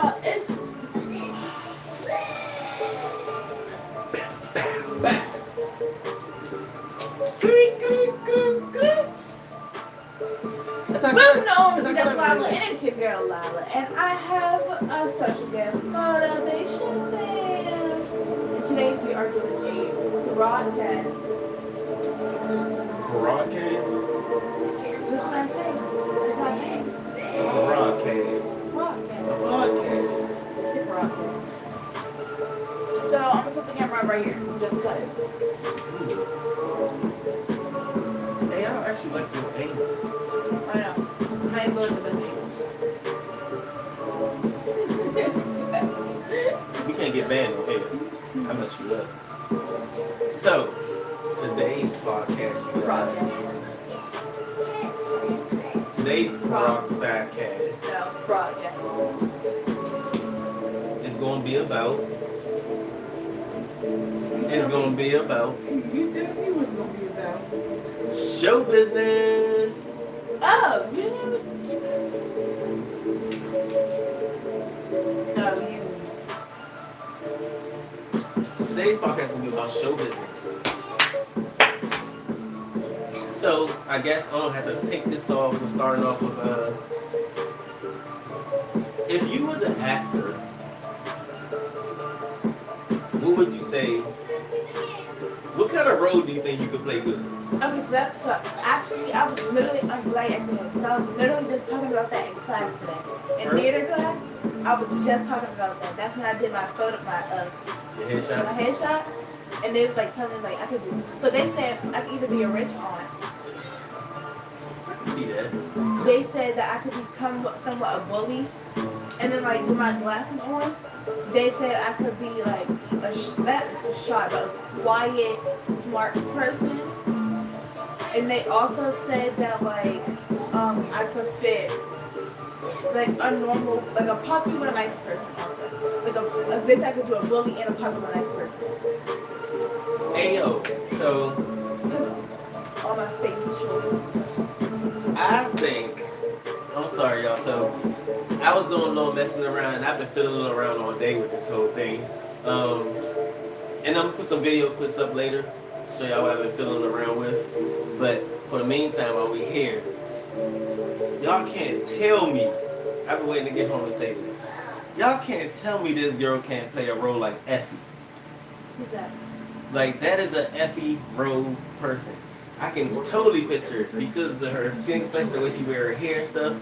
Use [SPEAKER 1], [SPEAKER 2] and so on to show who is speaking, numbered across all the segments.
[SPEAKER 1] y'all, it's moving on to That's Lila, and it's your girl Lila, and I have a special guest, Motivation Fan. And today we are doing a broadcast.
[SPEAKER 2] Broadcast?
[SPEAKER 1] That's what I'm saying. That's what I'm saying.
[SPEAKER 2] Broadcast.
[SPEAKER 1] Broadcast.
[SPEAKER 2] A podcast.
[SPEAKER 1] It's a broadcast. So I'm gonna set the camera right here, just because.
[SPEAKER 2] Hey, I don't actually like this angle.
[SPEAKER 1] I know. I ain't going to the best angles.
[SPEAKER 2] We can't get banned, okay? I messed you up. So, today's podcast, you guys. Today's broadcast
[SPEAKER 1] So, broadcast.
[SPEAKER 2] is going to be about. It's going to be about
[SPEAKER 1] You tell me what it's going to be about.
[SPEAKER 2] show business.
[SPEAKER 1] Oh, you never. No, you.
[SPEAKER 2] Today's podcast is going to be about show business. So, I guess I'm going to have to take this off. We're starting off with if you was an actor, what would you say? What kind of role do you think you could play good?
[SPEAKER 1] Okay, so actually, I was literally, I'm glad I did. So I was literally just talking about that in class today. In theater class, I was just talking about that. That's when I did my photo,
[SPEAKER 2] Your headshot?
[SPEAKER 1] my headshot. And they was like telling me like I could do. So they said I could either be a rich aunt.
[SPEAKER 2] I can see that.
[SPEAKER 1] They said that I could become somewhat a bully. And then like with my glasses on, they said I could be like not a shy, but a quiet, smart person. And they also said that like I could fit like a normal, like a popular nice person also. Like this I could do a bully and a popular nice person.
[SPEAKER 2] Hey yo, so
[SPEAKER 1] All my facial.
[SPEAKER 2] I think, I'm sorry y'all, so I was doing a little messing around and I've been fiddling around all day with this whole thing. And I'm gonna put some video clips up later, show y'all what I've been fiddling around with. But for the meantime, while we here, y'all can't tell me, I've been waiting to get home to say this. Y'all can't tell me this girl can't play a role like Effie.
[SPEAKER 1] Who's that?
[SPEAKER 2] Like, that is a Effie role person. I can totally picture it because of her skin complexion, the way she wear her hair and stuff.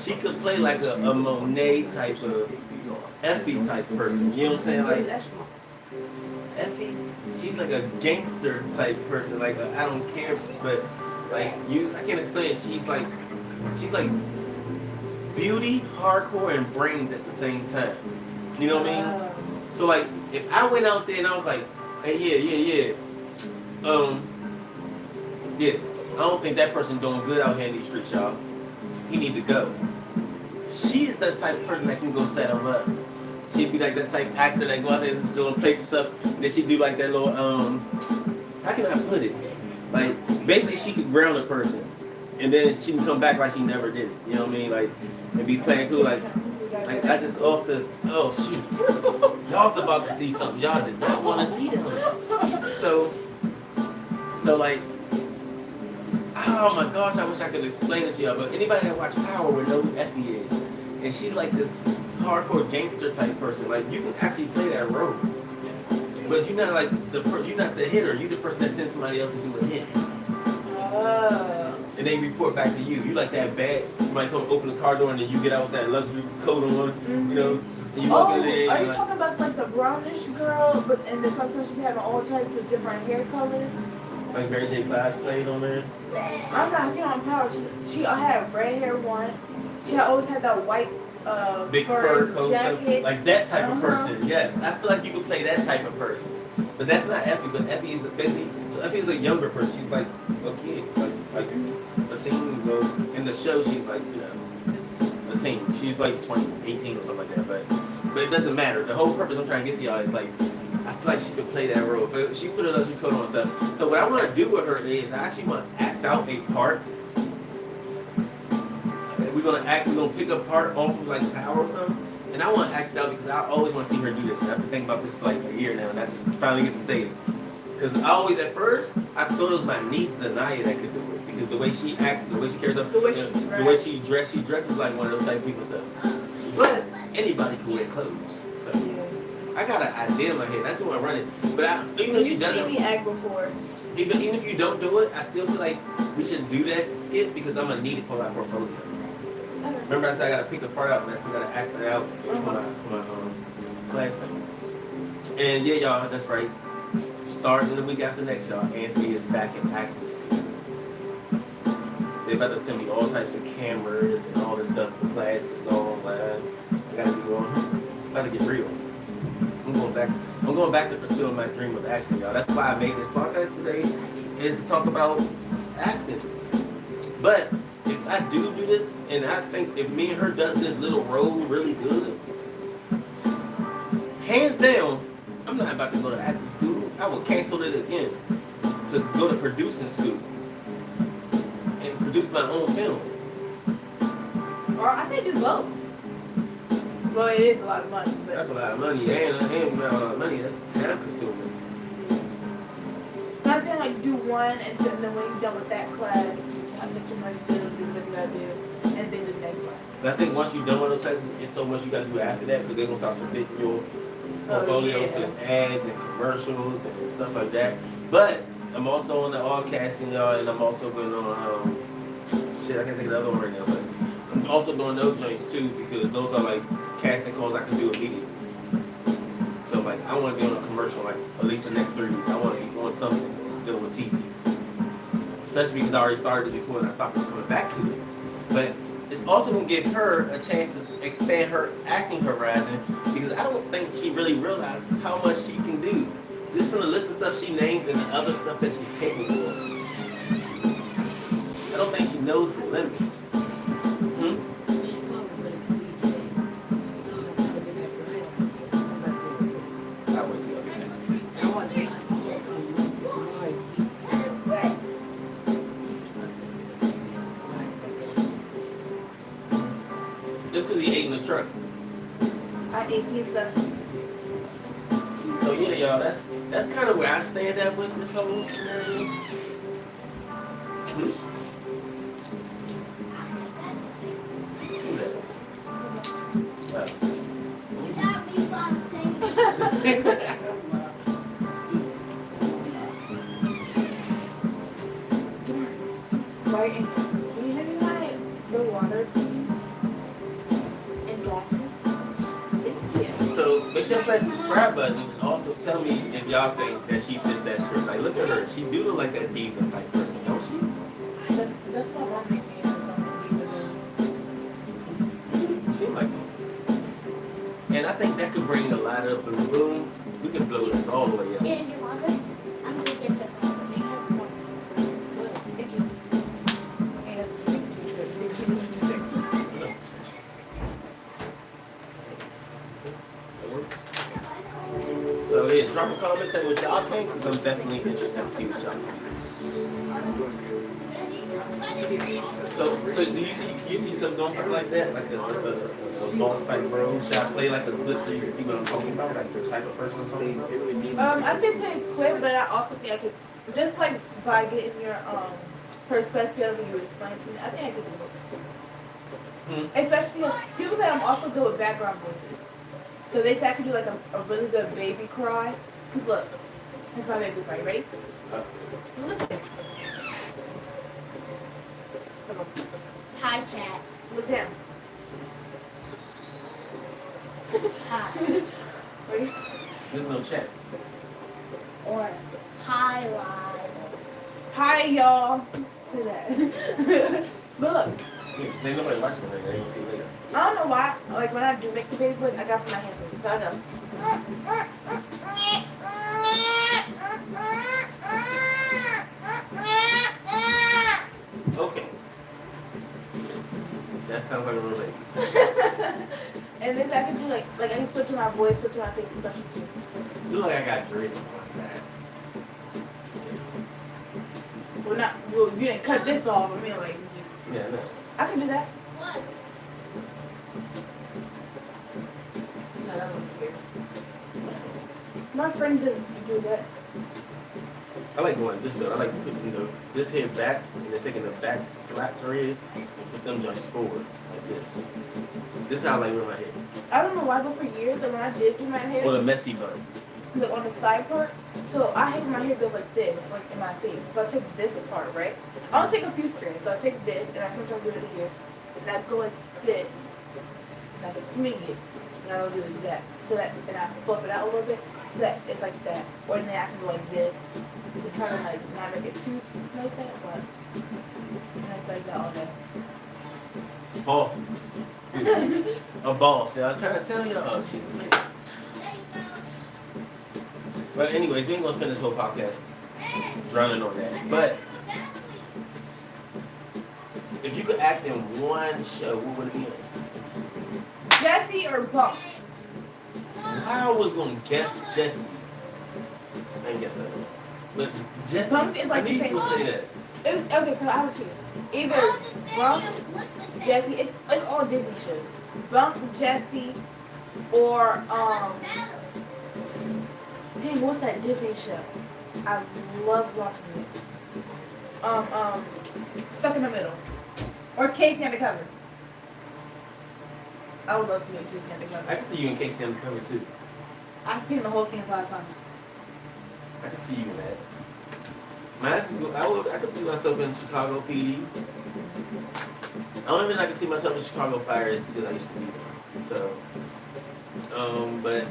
[SPEAKER 2] She could play like a Monet type of Effie type person. You know what I'm saying? Like Effie, she's like a gangster type person. Like I don't care, but like I can't explain it. She's like beauty, hardcore, and brains at the same time. You know what I mean? So like, if I went out there and I was like, hey, yeah. Yeah, I don't think that person doing good out here in these streets, y'all. He need to go. She's the type of person that can go set him up. She'd be like that type of actor that go out there and just go and place and stuff. And then she'd do like that little, how can I put it? Like, basically she could ground a person. And then she can come back like she never did it. You know what I mean? Like, and be playing cool like I just off the, oh shoot. Y'all's about to see something. Y'all did not want to see them. So like, oh my gosh, I wish I could explain this to y'all, but anybody that watch Power would know who Effie is. And she's like this hardcore gangster type person. Like, you can actually play that role. But you're not like you're not the hitter, you're the person that sends somebody else to do a hit. And they report back to you. You like that bad, somebody come open the car door and then you get out with that luxury coat on, you know, and you walk in there.
[SPEAKER 1] Are you talking about like the brownish girl, but and then sometimes she's having all types of different hair colors?
[SPEAKER 2] Like Mary J. Blige played on there?
[SPEAKER 1] I'm not seeing on Power. She had red hair once. She always had that white
[SPEAKER 2] big fur coat,
[SPEAKER 1] jacket.
[SPEAKER 2] like that type of person. Yes, I feel like you could play that type of person. But that's not Effie. But Effie is basically, so Effie is a younger person. She's like a kid, like a teen. So in the show, she's like, you know, a teen. She's like 20, 18 or something like that. But it doesn't matter. The whole purpose I'm trying to get to y'all is like, I feel like she could play that role. But she put a luxury coat on and stuff. So what I want to do with her is I actually want to act out a part. We're gonna pick a part off of like Power or something, And I want to act it out because I always want to see her do this. And I've been thinking about this for like a year now, and I just finally get to say it. Because I always, at first, I thought it was my niece Zanaya that could do it. Because the way she acts, the way she carries up,
[SPEAKER 1] The way she
[SPEAKER 2] she dresses like one of those type of people stuff. But anybody can wear clothes. So I got an idea in my head. I just want to run it. But even if she
[SPEAKER 1] You've
[SPEAKER 2] doesn't,
[SPEAKER 1] seen me act before.
[SPEAKER 2] even if you don't do it, I still feel like we should do that skit because I'm gonna need it for my portfolio. Remember I said I gotta pick a part out and I still gotta act it out for my class thing. And yeah, y'all, that's right. Starting the week after next, y'all, Anthony is back in acting school. They about to send me all types of cameras and all this stuff for class because all online. I gotta be on. It's about to get real. I'm going back to pursuing my dream of acting, y'all. That's why I made this podcast today, is to talk about acting. But if I do this, and I think if me and her does this little role really good, hands down, I'm not about to go to acting school. I will cancel it again to go to producing school and produce my own film.
[SPEAKER 1] Or I say do both. Well, it is a lot of money, but
[SPEAKER 2] That's a lot of money, and a lot of money. That's time consuming.
[SPEAKER 1] I'm saying like do one, and then when you're done with that class, I think you might do what you gotta do, and then do the next class.
[SPEAKER 2] But I think once you're done with those classes, it's so much you got to do after that because they're gonna start submitting your portfolio to ads and commercials and stuff like that. But I'm also on the all casting, y'all, and I'm also going on shit. I can't think of the other one right now, but I'm also doing those joints too because those are like casting calls I can do immediately. So like I want to be on a commercial like at least the next 3 weeks. I want to be on something dealing with TV, especially because I already started this before and I stopped coming back to it. But it's also going to give her a chance to expand her acting horizon because I don't think she really realized how much she can do. Just from the list of stuff she named and the other stuff that she's capable of. I don't think she knows the limits. I'll wait till y'all get back. Just because he ate in the truck.
[SPEAKER 1] I ate pizza.
[SPEAKER 2] So yeah, y'all, that's kind of where I stand at with this whole scenario. Who's that?
[SPEAKER 1] Right, and can you have me my the water, please? And glasses? Yeah.
[SPEAKER 2] So make sure to smash the subscribe button and also tell me if y'all think that she fits that script. Like look at her. She do look like that diva type person, don't she?
[SPEAKER 1] That's what mom made me.
[SPEAKER 2] You seem like it. And I think that could bring a lot up in the room. We can blow this all the way up.
[SPEAKER 3] Here's your water. I'm gonna get the
[SPEAKER 2] So yeah, drop a comment, say what y'all think, because I'm definitely interested to see what y'all see. So do you see yourself doing something like that, like a boss type role? Should I play like a clip so you can see what I'm talking about, like the type of person I'm talking about?
[SPEAKER 1] I think play a clip, but I also think I could just like by getting your perspective and you explain to me. I think I could do it. Especially people say I'm also good with background voices. So they say I could do like a really good baby cry. Cause look, that's my baby cry. Ready? Listen. Come on.
[SPEAKER 3] hi chat.
[SPEAKER 1] Look down.
[SPEAKER 3] Hi.
[SPEAKER 1] Ready?
[SPEAKER 2] There's no chat.
[SPEAKER 1] Or
[SPEAKER 3] Hi live.
[SPEAKER 1] hi y'all to that. But look,
[SPEAKER 2] There's nobody watching it right now. You can see later.
[SPEAKER 1] I don't know why. Like when I do make the baby voice, I got to put my hands in. So I know.
[SPEAKER 2] Okay. That sounds like a real baby.
[SPEAKER 1] And then I can do like I can switch to my voice, switch to my face, special too.
[SPEAKER 2] You look like I got dreads on one side.
[SPEAKER 1] Well, you didn't cut this off. I mean, like,
[SPEAKER 2] Yeah, I know.
[SPEAKER 1] I can do that.
[SPEAKER 3] What?
[SPEAKER 1] My friend didn't do that.
[SPEAKER 2] I like going this though. I like putting this head back and then taking the back slats right here and put them joints forward like this. This is how I like wearing my hair.
[SPEAKER 1] I don't know why, but for years, when I did do my hair,
[SPEAKER 2] Or the messy bun.
[SPEAKER 1] like on the side part, so I hate when my hair goes like this, like in my face. But I take this apart, right? I'll take a few strands. So I take this, and I sometimes do it here, and I go like this, and I swing it, and I'll do like that. So that, and I flip it out a little bit, so that it's like that. Or then I can go like this, to kind of like not make it too like that, but and it's like that all day.
[SPEAKER 2] Boss. A boss. Yeah, I'm trying to tell you. Oh, shit. But anyways, we ain't gonna spend this whole podcast running on that. But if you could act in one show, what would it be?
[SPEAKER 1] Jesse or Bump?
[SPEAKER 2] I was gonna guess Jesse. I ain't guess that. But Jesse,
[SPEAKER 1] Bump is like
[SPEAKER 2] I need
[SPEAKER 1] the
[SPEAKER 2] you to
[SPEAKER 1] same-
[SPEAKER 2] say that.
[SPEAKER 1] Okay, so I have two. Either Bump, Jesse, it's all Disney shows. Bump, Jesse, or dang, what's that Disney show? I love watching it. Stuck in the Middle, or Casey Undercover. I would love to be in Casey Undercover.
[SPEAKER 2] I can see you in Casey Undercover too.
[SPEAKER 1] I've seen the whole thing 5 times.
[SPEAKER 2] I can see you in that. I could see myself in Chicago PD. The only reason I can see myself in Chicago Fire is because I used to be there. So, but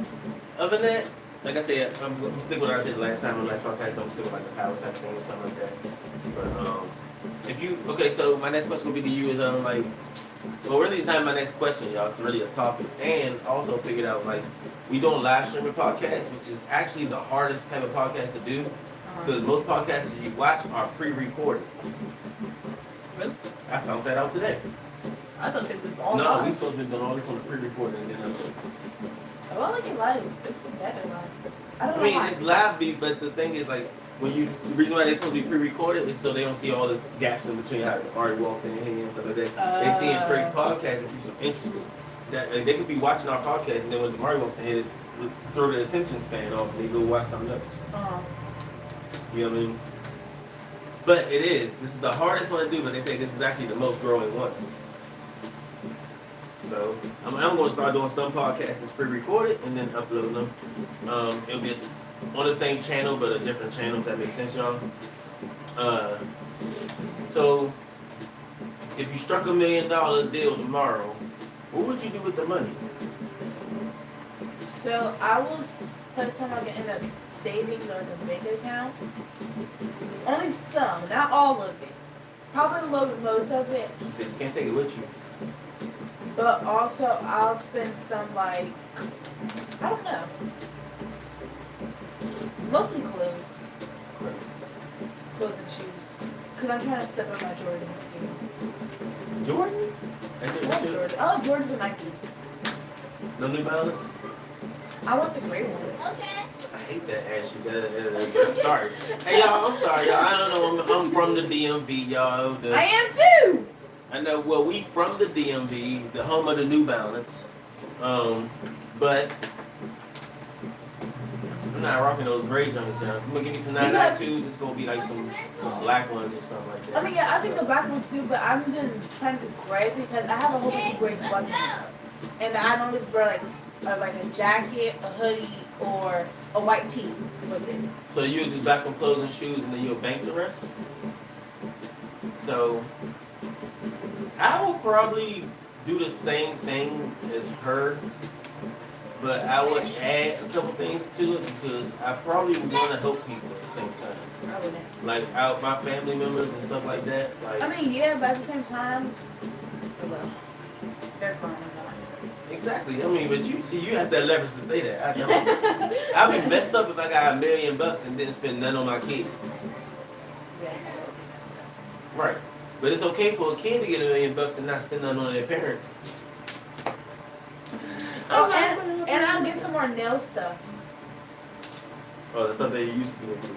[SPEAKER 2] other than that, like I said, I'm sticking with what I said last time on the last podcast. I'm sticking with like the power type thing or something like that. But so my next question will be to you is well, really it's not my next question, y'all. It's really a topic, and also figured out like we doing live streaming podcasts, which is actually the hardest type of podcast to do. Because most podcasts that you watch are pre-recorded.
[SPEAKER 1] Really?
[SPEAKER 2] I found that out today.
[SPEAKER 1] I thought it was all
[SPEAKER 2] No,
[SPEAKER 1] live.
[SPEAKER 2] we supposed to be doing all this on the pre-recorded and then
[SPEAKER 1] Oh, I like it live. It's better live. I don't
[SPEAKER 2] I
[SPEAKER 1] know
[SPEAKER 2] mean,
[SPEAKER 1] why.
[SPEAKER 2] it's live, but the thing is like the reason why they're supposed to be pre-recorded is so they don't see all this gaps in between how Ari walked in here and stuff like that. They see a straight podcast and keeps them interested. That they could be watching our podcast and then when Ari walked in here, throw their attention span off and they go watch something else. You know what I mean? But it is. This is the hardest one to do, but they say this is actually the most growing one. So I'm going to start doing some podcasts that's pre-recorded and then uploading them. It'll be on the same channel, but a different channel, if that makes sense, y'all. So if you struck $1 million deal tomorrow, what would you do with the money?
[SPEAKER 1] So I will put some like in a savings or in a bank account. Only some, not all of it. Probably most of it.
[SPEAKER 2] She said you can't take it with you.
[SPEAKER 1] But also I'll spend some like, I don't know. Mostly clothes. Clothes and shoes. Because I'm trying to step up my Jordan game.
[SPEAKER 2] Jordans?
[SPEAKER 1] I love Jordans. I love Jordans and Nikes.
[SPEAKER 2] No New Balance?
[SPEAKER 1] I want the gray ones.
[SPEAKER 2] I hate that Ashley. I'm sorry. Hey y'all, I'm sorry y'all. I don't know. I'm from the DMV, y'all.
[SPEAKER 1] I am too!
[SPEAKER 2] I know. Well, we from the DMV, the home of the New Balance. But I'm not rocking those gray joints, y'all. I'm gonna give me some 992s. It's gonna be like some black ones or something like that.
[SPEAKER 1] I mean, yeah, I think the black ones too, but I'm just trying to gray because I have a whole bunch of gray sweatpants. And I don't just wear like a jacket, a hoodie, or a white tee with it.
[SPEAKER 2] So you just buy some clothes and shoes and then you'll bank the rest? So I will probably do the same thing as her, but I would add a couple things to it because I probably want to help people at the same time.
[SPEAKER 1] I wouldn't.
[SPEAKER 2] Like out my family members and stuff like that. Like
[SPEAKER 1] I mean, yeah, but at the same time, well, they're fine.
[SPEAKER 2] exactly. I mean, but you have that leverage to say that. I don't. I'd be messed up if I got $1 million and didn't spend none on my kids.
[SPEAKER 1] Yeah.
[SPEAKER 2] Right. But it's okay for a kid to get $1 million and not spend none on their parents.
[SPEAKER 1] Oh, and I'll get some more nail stuff.
[SPEAKER 2] Oh, the stuff that you used to be into.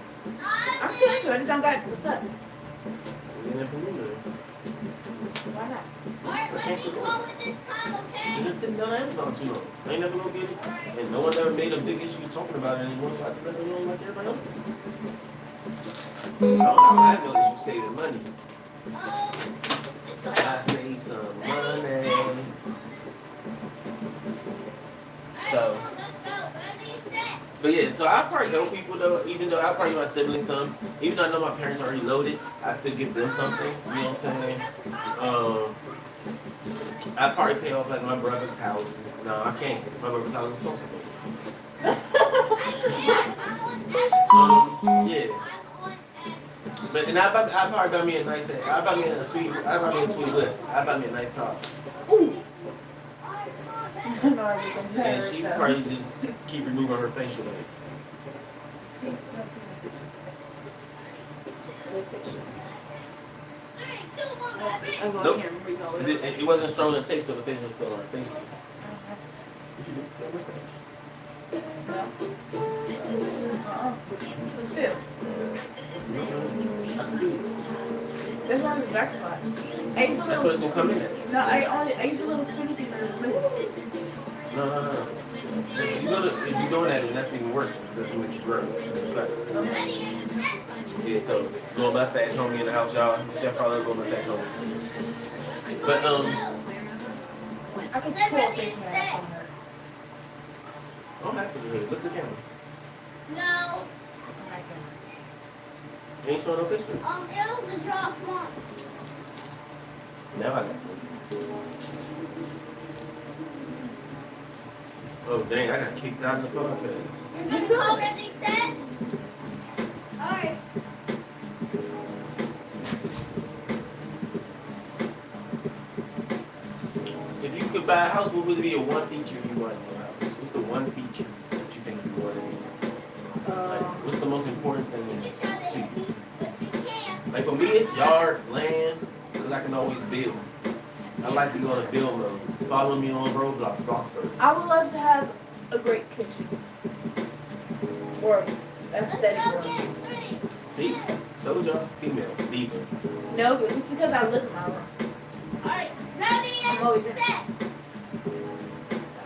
[SPEAKER 1] I'm still into it. I just don't got the stuff.
[SPEAKER 2] You're getting it from me, man.
[SPEAKER 1] Why not?
[SPEAKER 2] I can't support it. It's been sitting down on Amazon too long. I ain't never gonna get it. And no one ever made a big issue talking about it anymore, so I just let it alone like everybody else do. I have no issue saving money. I save some money. So, but yeah, so I probably help people though, even though I probably give my siblings some. Even though I know my parents already loaded, I still give them something. You know what I'm saying? I probably pay off like my brother's houses. No, I can't. My brother's house is close to me. Yeah. But and I probably buy me a nice. I buy me a sweet whip. I buy me a nice car.
[SPEAKER 1] Ooh.
[SPEAKER 2] And she probably just keep removing her facial hair. Nope. It wasn't strong enough tape, so the facial was still on her face.
[SPEAKER 1] Still. That's why the dark spot.
[SPEAKER 2] That's what it's gonna come in at.
[SPEAKER 1] No, I use a little skinny thing to remove it.
[SPEAKER 2] No. If you're doing that, then that's even worse. That's what makes you grow.
[SPEAKER 1] Okay.
[SPEAKER 2] Yeah, so little mustache homie in the house, y'all. Chef probably little mustache homie. But
[SPEAKER 1] I can pull a face mask on her.
[SPEAKER 2] I don't have to do it. Look at the camera.
[SPEAKER 3] No.
[SPEAKER 2] You ain't showing no picture.
[SPEAKER 3] It was the drop one.
[SPEAKER 2] Now I got some. Oh dang, I got kicked out of the podcast.
[SPEAKER 3] Is this already set? Alright.
[SPEAKER 2] If you could buy a house, what would be a one feature you want in your house? What's the one feature that you think you want in it? Like, what's the most important thing to you? Like for me, it's yard, land, because I can always build. I like to go on a build mode. Follow me on Roblox, Bloxburg.
[SPEAKER 1] I would love to have a great kitchen. Or aesthetic room.
[SPEAKER 2] See? Told y'all, female, diva.
[SPEAKER 1] No, but it's because I live in my room.
[SPEAKER 3] Alright. Ready
[SPEAKER 1] I'm always
[SPEAKER 3] and
[SPEAKER 1] in.
[SPEAKER 3] set.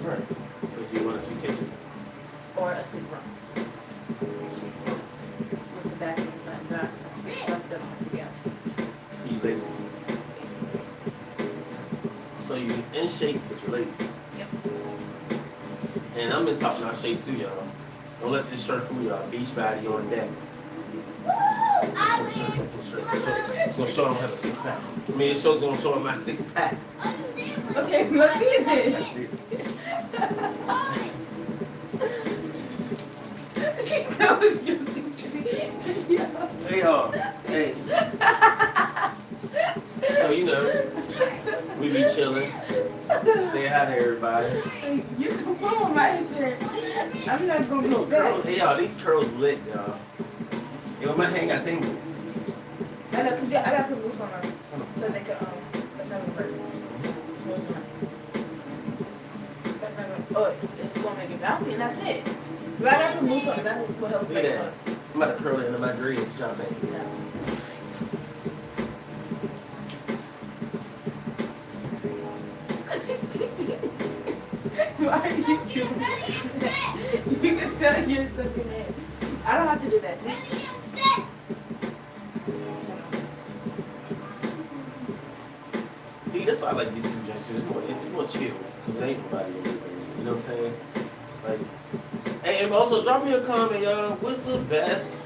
[SPEAKER 2] Right. So you want to see kitchen?
[SPEAKER 1] Or a sleep room. With the back and the sides. So I still don't have to get out.
[SPEAKER 2] So you lazy. So you in shape, but you're lazy.
[SPEAKER 1] Yep.
[SPEAKER 2] And I'm in top notch shape too, y'all. Don't let this shirt fool y'all. Beach body on deck.
[SPEAKER 3] Woo! I win.
[SPEAKER 2] It's gonna show I don't have a six pack. I mean, the show's gonna show my six pack.
[SPEAKER 1] Okay, what is it?
[SPEAKER 2] That's it.
[SPEAKER 1] That was just
[SPEAKER 2] Hey y'all. Hey. So you know, we be chilling. Say hi to everybody.
[SPEAKER 1] You can pull on my shirt. I'm not gonna
[SPEAKER 2] Little
[SPEAKER 1] be back.
[SPEAKER 2] curls. Hey y'all, these curls lit, y'all. Yo, my hand got tingled.
[SPEAKER 1] I know, cause I gotta put loose on them so they can that's not gonna hurt. That's not gonna. Oh, it's gonna make it bouncy, and that's it. But I gotta put loose on it. That's what helps
[SPEAKER 2] Look at
[SPEAKER 1] make
[SPEAKER 2] that.
[SPEAKER 1] it.
[SPEAKER 2] I'm about to curl it into my dreads. What y'all think?
[SPEAKER 1] Why are you doing that? You can tell you're sucking in. I don't have to do that.
[SPEAKER 2] See, that's why I like YouTube joints too. It's more chill. Cause there ain't nobody in there. You know what I'm saying? Like, hey, and also drop me a comment, y'all. What's the best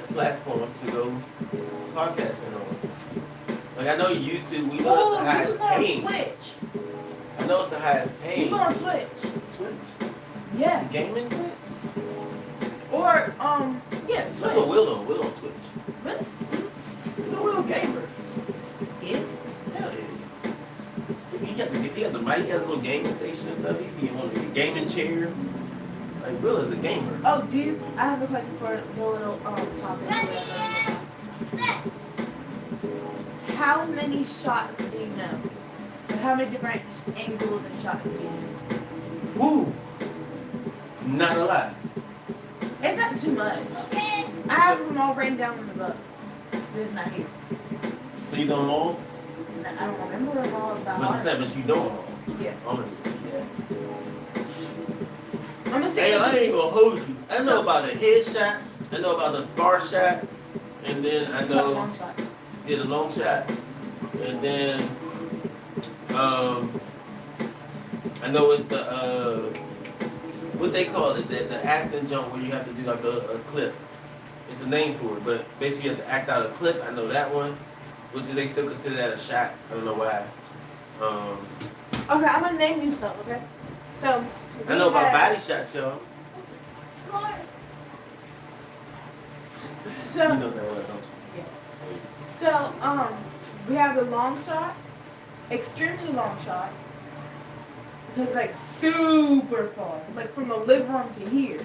[SPEAKER 2] platform to go podcasting on? Like, I know YouTube. We know it's the highest
[SPEAKER 1] you can go on
[SPEAKER 2] paying.
[SPEAKER 1] Twitch.
[SPEAKER 2] I know it's the highest
[SPEAKER 1] You
[SPEAKER 2] paying.
[SPEAKER 1] go on Twitch.
[SPEAKER 2] Twitch.
[SPEAKER 1] Yeah.
[SPEAKER 2] Gaming Twitch.
[SPEAKER 1] Or yeah.
[SPEAKER 2] That's what
[SPEAKER 1] Twitch.
[SPEAKER 2] Will on. Will on Twitch.
[SPEAKER 1] Really?
[SPEAKER 2] You know, Will a gamer.
[SPEAKER 1] Yeah.
[SPEAKER 2] Hell yeah. He got the mic, he has a little gaming station and stuff. He be on the gaming chair. Like, Will is a gamer.
[SPEAKER 1] Oh, I have a question for the little topic. How many shots do you know? Or how many different angles and shots do you know?
[SPEAKER 2] Woo! Not a lot.
[SPEAKER 1] It's not too much. I have them all written down in the book. There's not here.
[SPEAKER 2] So you don't know?
[SPEAKER 1] No. I don't remember them all about
[SPEAKER 2] But I'm saying, but you know them all.
[SPEAKER 1] Yes.
[SPEAKER 2] I'm gonna need to see that.
[SPEAKER 1] I'm gonna say
[SPEAKER 2] Hey, I ain't gonna hold you. I know about the head shot. I know about the far shot. And then I know
[SPEAKER 1] long shot.
[SPEAKER 2] did a long shot. And then I know it's the what they call it, the acting jump where you have to do like a clip. It's a name for it, but basically you have to act out a clip. I know that one, which they still consider that a shot. I don't know why.
[SPEAKER 1] Okay, I'm gonna name you some. Okay, so
[SPEAKER 2] I know about body shots, y'all.
[SPEAKER 1] So
[SPEAKER 2] You know that one, don't you?
[SPEAKER 1] yes. So we have the long shot, extremely long shot. It's like super far, like from the living room to here.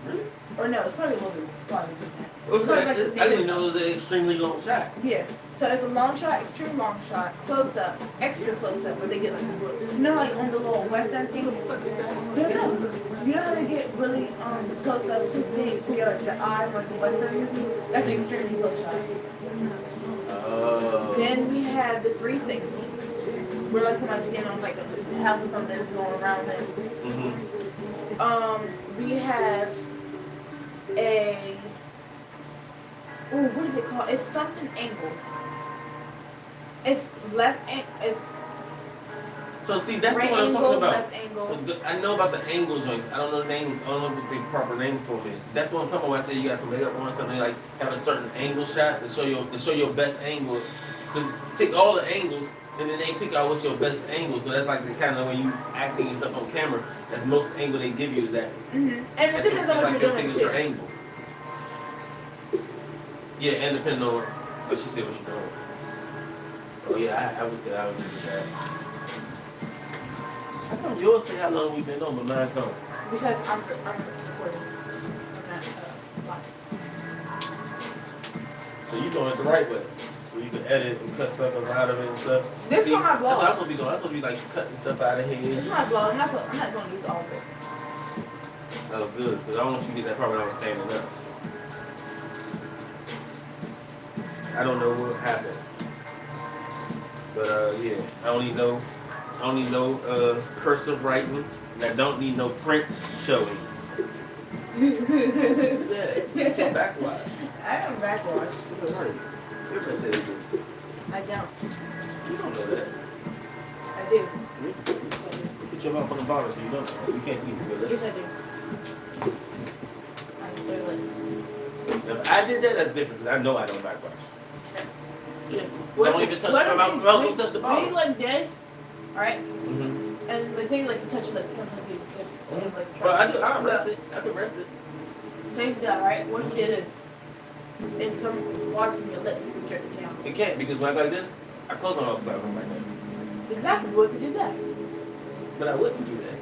[SPEAKER 2] Really?
[SPEAKER 1] Or no, it's probably a little bit farther than that.
[SPEAKER 2] Okay.
[SPEAKER 1] Like the
[SPEAKER 2] I didn't know it was an extremely long shot.
[SPEAKER 1] Yeah. So it's a long shot, extreme long shot, close up, extra close up, where they get like you know, like on the little western thing. You know how they get really close up too big to your eye, like the western movies. That's an extremely close shot.
[SPEAKER 2] Oh.
[SPEAKER 1] Then we have the 360, where like somebody's standing on like a house or something that's going around them.
[SPEAKER 2] Mm-hmm.
[SPEAKER 1] We have a what is it called? It's something angle. It's left angle. It's
[SPEAKER 2] So see, that's
[SPEAKER 1] right
[SPEAKER 2] what I'm
[SPEAKER 1] angle,
[SPEAKER 2] talking about.
[SPEAKER 1] left angle.
[SPEAKER 2] So I know about the angle joints. I don't know the name. I don't know what the proper name for it is. That's what I'm talking about. When I say you got to makeup on stuff, they like have a certain angle shot to show your best angle. Cause take all the angles and then they pick out what's your best angle. So that's like the kind of when you acting and stuff on camera. That's most angle they give you is that.
[SPEAKER 1] And it
[SPEAKER 2] That's
[SPEAKER 1] depends on what
[SPEAKER 2] like
[SPEAKER 1] you're
[SPEAKER 2] your
[SPEAKER 1] doing
[SPEAKER 2] signature
[SPEAKER 1] too.
[SPEAKER 2] angle. Yeah, and depending on what she said what you're doing. So yeah, I would say I would do that. How come yours say how long we've been on, but mine don't?
[SPEAKER 1] Because I'm recording. I'm not live.
[SPEAKER 2] So you doing it the right way. Where you can edit and cut stuff out of it and stuff.
[SPEAKER 1] This
[SPEAKER 2] See,
[SPEAKER 1] is my
[SPEAKER 2] that's what I'm
[SPEAKER 1] vlog.
[SPEAKER 2] supposed to be doing. I'm supposed to be like cutting stuff out of
[SPEAKER 1] This is
[SPEAKER 2] here.
[SPEAKER 1] my vlog. I'm not going to use all of it.
[SPEAKER 2] That was good, because I don't want you to get that part when I was standing up. I don't know what happened. But yeah, I don't need no cursive writing, and I don't need no print showing. Yeah, get your backwash.
[SPEAKER 1] I am backwash.
[SPEAKER 2] You don't hurt. Everybody said it did.
[SPEAKER 1] I don't.
[SPEAKER 2] You don't know that.
[SPEAKER 1] I do.
[SPEAKER 2] Put your mouth on the bottle so you don't know. You can't see from your lips.
[SPEAKER 1] Yes, I do. I'm literally.
[SPEAKER 2] Now, if I did that, that's different, because I know I don't backwash. Yeah. I don't even touch
[SPEAKER 1] What
[SPEAKER 2] my
[SPEAKER 1] if
[SPEAKER 2] mouth.
[SPEAKER 1] you-
[SPEAKER 2] Don't touch the
[SPEAKER 1] When you
[SPEAKER 2] bottle.
[SPEAKER 1] like this, alright?
[SPEAKER 2] Mm-hmm.
[SPEAKER 1] And the thing like you touch it like sometimes you touch it. Like,
[SPEAKER 2] Well, I do. I rest it. I can rest it.
[SPEAKER 1] Then you do that, right? What if you did is and some water from your lips and jerk it down?
[SPEAKER 2] It can't, because when I go like this, I close my mouth platform right now.
[SPEAKER 1] Exactly. What if you did that?
[SPEAKER 2] But I wouldn't do that.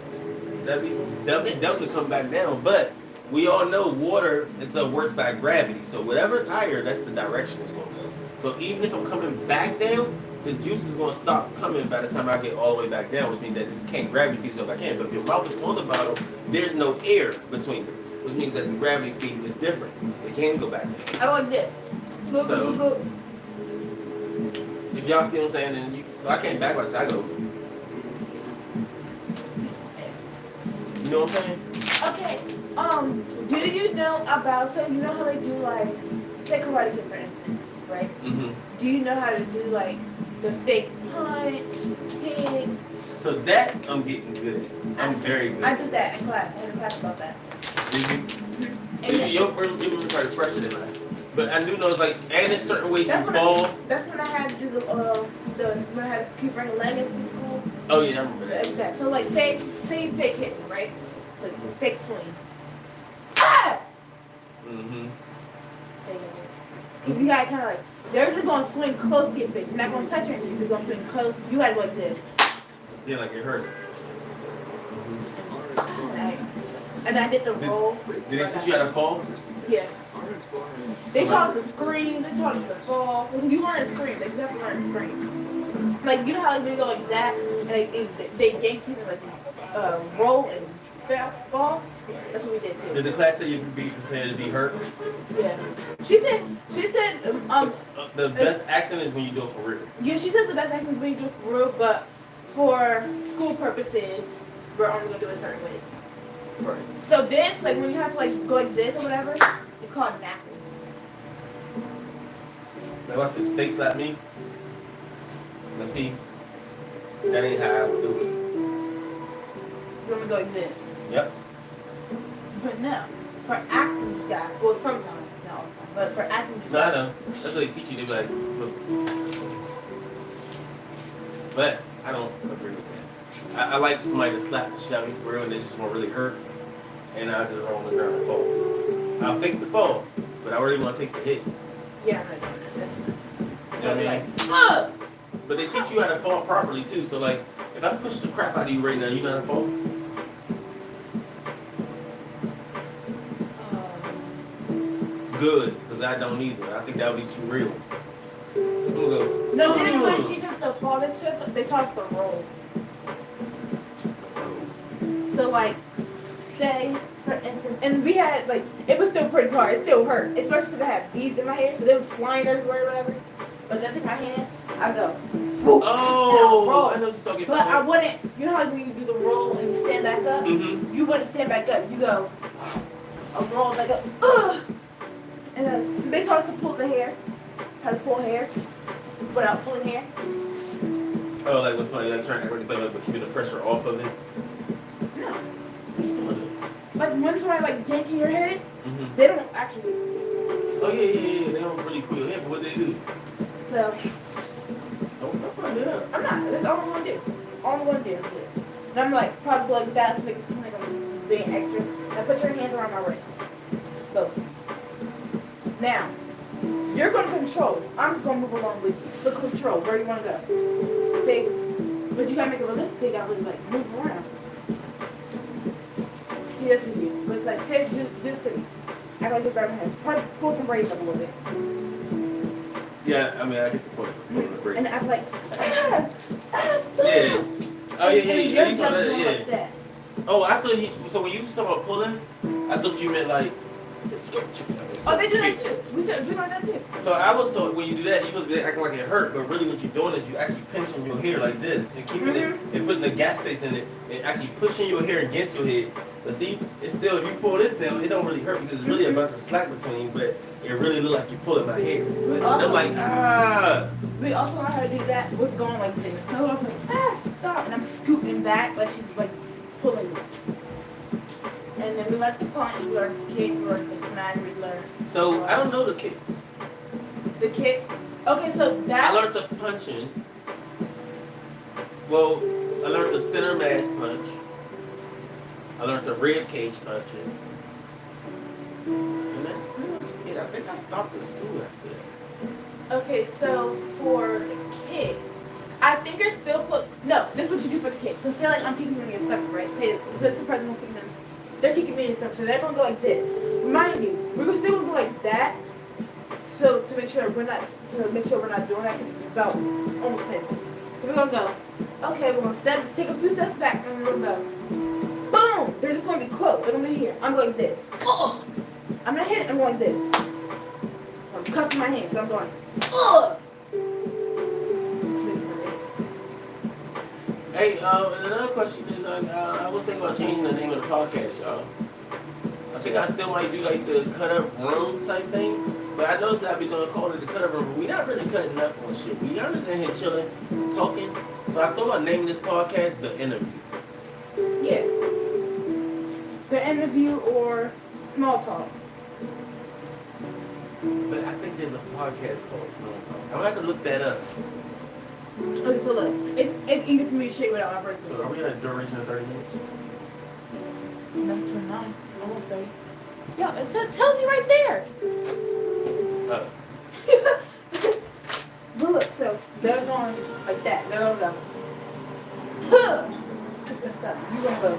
[SPEAKER 2] That'd be dumb to come back down. But we all know water and stuff works by gravity. So whatever's higher, that's the direction it's going to go. So even if I'm coming back down, the juice is going to stop coming by the time I get all the way back down, which means that it can't gravity feed so if I can. But if your mouth is on the bottle, there's no air between them, which means that the gravity feed is different. It can go back down.
[SPEAKER 1] I like this. Look,
[SPEAKER 2] So-
[SPEAKER 1] look, look.
[SPEAKER 2] If y'all see what I'm saying, then so I can't backwards, I go. You know what I'm saying?
[SPEAKER 1] Okay. Do you know about, so you know how they do like, say Karate Kid for instance, right?
[SPEAKER 2] Mm-hmm.
[SPEAKER 1] Do you know how to do like the fake punch, kick?
[SPEAKER 2] So that I'm getting good at. I'm very good.
[SPEAKER 1] I did that in class. I had a class about that.
[SPEAKER 2] Did you?
[SPEAKER 1] And
[SPEAKER 2] Maybe your first you were probably fresher than mine. But I do know it's like, and there's certain ways you
[SPEAKER 1] That's when
[SPEAKER 2] fall.
[SPEAKER 1] that's when I had to do the when I had to keep bringing leggings to school.
[SPEAKER 2] Oh yeah, I remember that.
[SPEAKER 1] Exactly. So like say fake hit me, right? Like fake swing. Ah!
[SPEAKER 2] Mm-hmm.
[SPEAKER 1] Cause you gotta kind of like they're just gonna swing close, get big. You're not gonna touch anything. You're gonna swing close. You gotta go like this.
[SPEAKER 2] Yeah, like it hurt.
[SPEAKER 1] And I did the roll.
[SPEAKER 2] Did they teach you how to fall?
[SPEAKER 1] Yeah. They taught us to scream. They taught us to fall. You learn to scream. They definitely learn to scream. Like you know how like, they go like that and they yank you and like roll and fall, that's what we did
[SPEAKER 2] Did
[SPEAKER 1] too.
[SPEAKER 2] the class say you be prepared to be hurt?
[SPEAKER 1] Yeah. She said,
[SPEAKER 2] The best acting is when you do it for real.
[SPEAKER 1] yeah, she said the best acting we do for real, but for school purposes, we're only gonna do it certain ways.
[SPEAKER 2] Right.
[SPEAKER 1] So this, like when you have to like go like this or whatever, it's called napping.
[SPEAKER 2] Now watch this. Fake slap me. Let's see. That ain't how I would do it.
[SPEAKER 1] You want to go like this.
[SPEAKER 2] Yep.
[SPEAKER 1] But no, for acting, you got, well, sometimes, not all the time, but for acting, you
[SPEAKER 2] No, I
[SPEAKER 1] got.
[SPEAKER 2] know. That's what they teach you. They be like, look. But I don't agree with that. I like somebody to slap the shit out of me for real, and it's just gonna really hurt. And I just roll on the ground and fall. I'll fix the fall, but I really want to take the hit.
[SPEAKER 1] Yeah, I'm not doing that. That's
[SPEAKER 2] You know what I mean?
[SPEAKER 1] Ugh!
[SPEAKER 2] But they teach you how to fall properly too. So like, if I push the crap out of you right now, you know how to fall. Good, because I don't either. I think that would be too real. I'm gonna go.
[SPEAKER 1] No, they didn't like teach us to fall. They taught us to roll. So like, say for instance, and we had like, it was still pretty hard. It still hurt, especially because I had beads in my hair, so they was flying everywhere, or whatever. But then I take my hand, I go. Woof,
[SPEAKER 2] Oh,
[SPEAKER 1] roll.
[SPEAKER 2] I know what you're talking
[SPEAKER 1] But I
[SPEAKER 2] about.
[SPEAKER 1] wouldn't. You know how when you do the roll and you stand back up,
[SPEAKER 2] Mm-hmm.
[SPEAKER 1] you wouldn't stand back up. You go. A roll like a. Ugh. And then they taught us to pull the hair, how to pull hair without pulling hair.
[SPEAKER 2] Oh, like when somebody like trying to really play like, but keeping the pressure off of it.
[SPEAKER 1] No.
[SPEAKER 2] Some of it.
[SPEAKER 1] Like when somebody like yanking your head,
[SPEAKER 2] Mm-hmm.
[SPEAKER 1] they don't actually.
[SPEAKER 2] Oh yeah. They don't really pull your head, but what they do?
[SPEAKER 1] So
[SPEAKER 2] Don't fuck my head up.
[SPEAKER 1] I'm not. That's all I'm gonna do. All I'm gonna do is this. And I'm like probably go like that to make it seem like I'm being extra. Now put your hands around my waist. Both. Now you're gonna control. I'm just gonna move along with you. So control where you wanna go. See, but you gotta make it realistic. So you gotta really like move around. See, that's with you. But it's like say do this to me. Act like you're grabbing my head. Probably pull some braids up a little bit.
[SPEAKER 2] Yeah, I mean I get the point.
[SPEAKER 1] And act like
[SPEAKER 2] Yeah. Oh yeah.
[SPEAKER 1] And
[SPEAKER 2] You
[SPEAKER 1] you're
[SPEAKER 2] saw
[SPEAKER 1] just
[SPEAKER 2] that,
[SPEAKER 1] going
[SPEAKER 2] yeah.
[SPEAKER 1] like that.
[SPEAKER 2] Oh, I thought he. So when you was talking about pulling, I thought you meant like.
[SPEAKER 1] Oh, they do that too. We said we like that too.
[SPEAKER 2] So I was told when you do that, you supposed to be acting like it hurt, but really what you're doing is you actually pinching your hair like this and keeping it and putting a gap space in it and actually pushing your hair against your head. But see, it's still if you pull this down, it don't really hurt because it's really a bunch of slack between, but it really look like you're pulling my hair. And I'm like,
[SPEAKER 1] We also learned how to do that with going like this. So I was like, stop, and I'm scooting back like she's like pulling me. And then we learned the punch, we learned the kick, we learned the smack, we learned
[SPEAKER 2] So I don't know the kicks.
[SPEAKER 1] the kicks. Okay, so
[SPEAKER 2] I
[SPEAKER 1] that
[SPEAKER 2] learned the punching. Well, I learned the center mass punch. I learned the rib cage punches. And that's pretty much it. I think I stopped at school after that.
[SPEAKER 1] okay, so for the kicks, I think you're still no, this is what you do for the kick. So say like I'm kicking you in your stomach, right? Say so it's the person who's kicking them. They're kicking me in the stomach, so they're gonna go like this. Mind you, we're still gonna go like that. So to make sure we're not doing that, because it's about almost same. So we're gonna go. Okay, we're gonna take a few steps back, and we're gonna go. Boom! They're just gonna be close. They're gonna be here. I'm going like this. Ugh! I'm not hitting. I'm going like this. I'm cuffing my hands. So I'm going. Ugh!
[SPEAKER 2] Hey, and another question is, I was thinking about changing the name of the podcast, y'all. I think I still might do like the cut up room type thing, but I noticed that I've been gonna call it the cut up room, but we're not really cutting up on shit. We honest in here chilling, talking. So I thought about naming this podcast The Interview.
[SPEAKER 1] Yeah. The interview or small talk.
[SPEAKER 2] But I think there's a podcast called Small Talk. I'm gonna have to look that up.
[SPEAKER 1] Okay, so look, it's easy for me to shake without my breath.
[SPEAKER 2] So are we at a duration of 30 minutes?
[SPEAKER 1] Number 29, almost 30. Yeah, it tells you right there.
[SPEAKER 2] Oh.
[SPEAKER 1] But look, so they're going like that. They're gonna go. Huh. That's stuff. You're gonna go.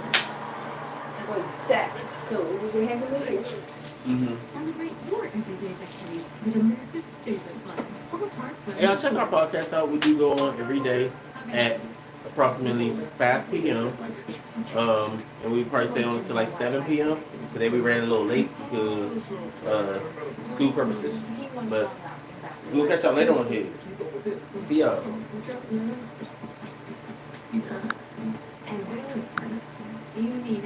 [SPEAKER 1] And go like that. So we can handle it here.
[SPEAKER 2] Mm-hmm.
[SPEAKER 4] Celebrate your everyday victories with America's favorite brand. Or part with
[SPEAKER 2] Hey, y'all check our podcast out. We do go on every day at approximately 5 p.m. And we probably stay on until like 7 p.m. Today we ran a little late because school purposes. But we'll catch y'all later on here. See y'all.
[SPEAKER 4] And real presence. You need